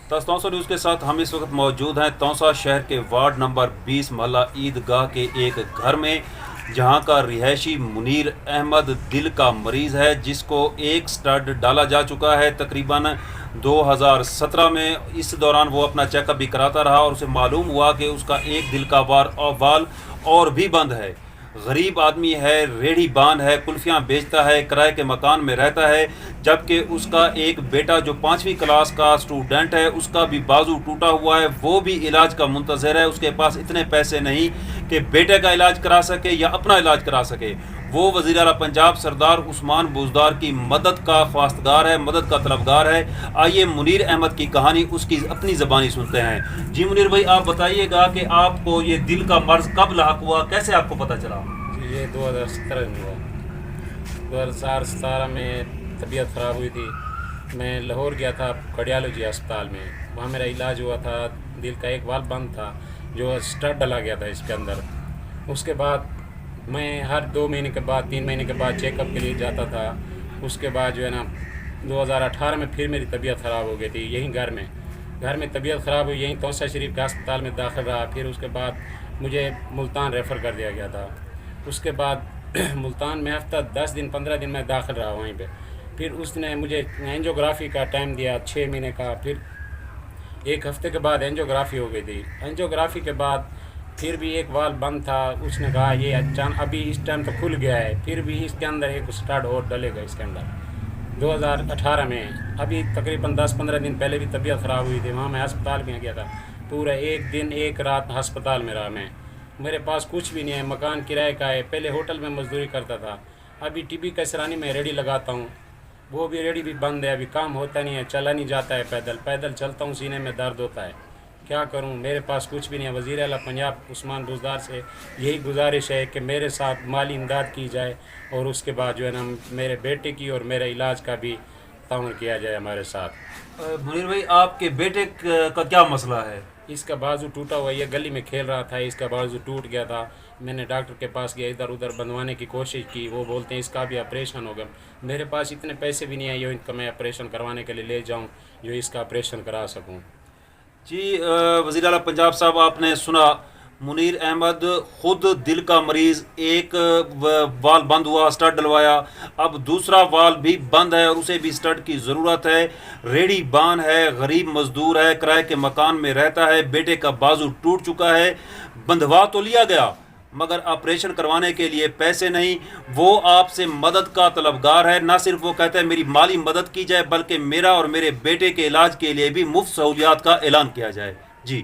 तो तौसा न्यूज़ के साथ हम इस वक्त मौजूद हैं तौसा शहर के वार्ड नंबर 20 महल्ला ईदगाह के एक घर में, जहां का रिहायशी मुनीर अहमद दिल का मरीज़ है, जिसको एक स्टड डाला जा चुका है तकरीबन 2017 में। इस दौरान वो अपना चेकअप भी कराता रहा और उसे मालूम हुआ कि उसका एक दिल का वाल और भी बंद है। गरीब आदमी है, रेडी बान है, कुल्फियाँ बेचता है, किराए के मकान में रहता है, जबकि उसका एक बेटा जो 5वीं क्लास का स्टूडेंट है, उसका भी बाजू टूटा हुआ है, वो भी इलाज का मुंतज़र है। उसके पास इतने पैसे नहीं कि बेटे का इलाज करा सके या अपना इलाज करा सके। वो वज़ीर आला पंजाब सरदार उस्मान बुज़दार की मदद का ख्वास्तगार है, मदद का तलबगार है। आइए मुनीर अहमद की कहानी उसकी अपनी ज़बानी सुनते हैं। जी मुनीर भाई, आप बताइएगा कि आपको ये दिल का मर्ज़ कब लाहक हुआ, कैसे आपको पता चला? जी, ये 2017 में हुआ। 2017 में तबीयत ख़राब हुई थी। मैं लाहौर गया था कार्डियोलॉजी अस्पताल में, वहाँ मेरा इलाज हुआ था। दिल का एक वाल्व बंद था, जो स्टड डाला गया था इसके अंदर। उसके बाद मैं हर 2 महीने के बाद 3 महीने के बाद चेकअप के लिए जाता था। उसके बाद जो है ना 2018 में फिर मेरी तबीयत ख़राब हो गई थी। यहीं घर में तबीयत ख़राब हुई, यहीं तौसा शरीफ के अस्पताल में दाखिल रहा। फिर उसके बाद मुझे मुल्तान रेफ़र कर दिया गया था। उसके बाद मुल्तान में हफ्ता 10 दिन 15 दिन मैं दाखिल रहा वहीं पे। फिर उसने मुझे एंजियोग्राफी का टाइम दिया 6 महीने का। फिर एक हफ्ते के बाद एंजियोग्राफी हो गई थी। एंजियोग्राफी के बाद फिर भी एक वाल्व बंद था। उसने कहा ये अचानक अभी इस टाइम तो खुल गया है, फिर भी इसके अंदर एक स्टड और डलेगा इसके अंदर। 2018 में अभी तकरीबन 10-15 दिन पहले भी तबीयत ख़राब हुई थी, वहाँ मैं अस्पताल में गया था। पूरा एक दिन एक रात अस्पताल में रहा मैं। मेरे पास कुछ भी नहीं है, मकान किराए का है। पहले होटल में मजदूरी करता था, अभी टीबी कैसरानी में रेडी लगाता हूँ। वो भी रेडी भी बंद है, अभी काम होता नहीं है, चला नहीं जाता है। पैदल चलता हूँ, सीने में दर्द होता है। क्या करूँ, मेरे पास कुछ भी नहीं है। वज़ीर आला पंजाब उस्मान बुज़दार से यही गुजारिश है कि मेरे साथ माली इमदाद की जाए, और उसके बाद जो है ना मेरे बेटे की और मेरे इलाज का भी ताउन किया जाए हमारे साथ। मुनीर भाई, आपके बेटे का क्या मसला है? इसका बाजू टूटा हुआ, ये गली में खेल रहा था, इसका बाजू टूट गया था। मैंने डॉक्टर के पास गया, इधर उधर बंधवाने की कोशिश की, वो बोलते हैं इसका भी ऑपरेशन होगा। मेरे पास इतने पैसे भी नहीं है जो इनका मैं ऑपरेशन करवाने के लिए ले जाऊं, जो इसका ऑपरेशन करा सकूं। जी वज़ीर आला पंजाब साहब, आपने सुना, मुनीर अहमद खुद दिल का मरीज़, एक वाल बंद हुआ, स्टड डलवाया, अब दूसरा वाल भी बंद है और उसे भी स्टड की ज़रूरत है। रेडी बान है, गरीब मजदूर है, किराए के मकान में रहता है, बेटे का बाजू टूट चुका है। बंधवा तो लिया गया मगर ऑपरेशन करवाने के लिए पैसे नहीं। वो आपसे मदद का तलबगार है। ना सिर्फ वो कहता है मेरी माली मदद की जाए, बल्कि मेरा और मेरे बेटे के इलाज के लिए भी मुफ्त सहूलियात का ऐलान किया जाए। जी।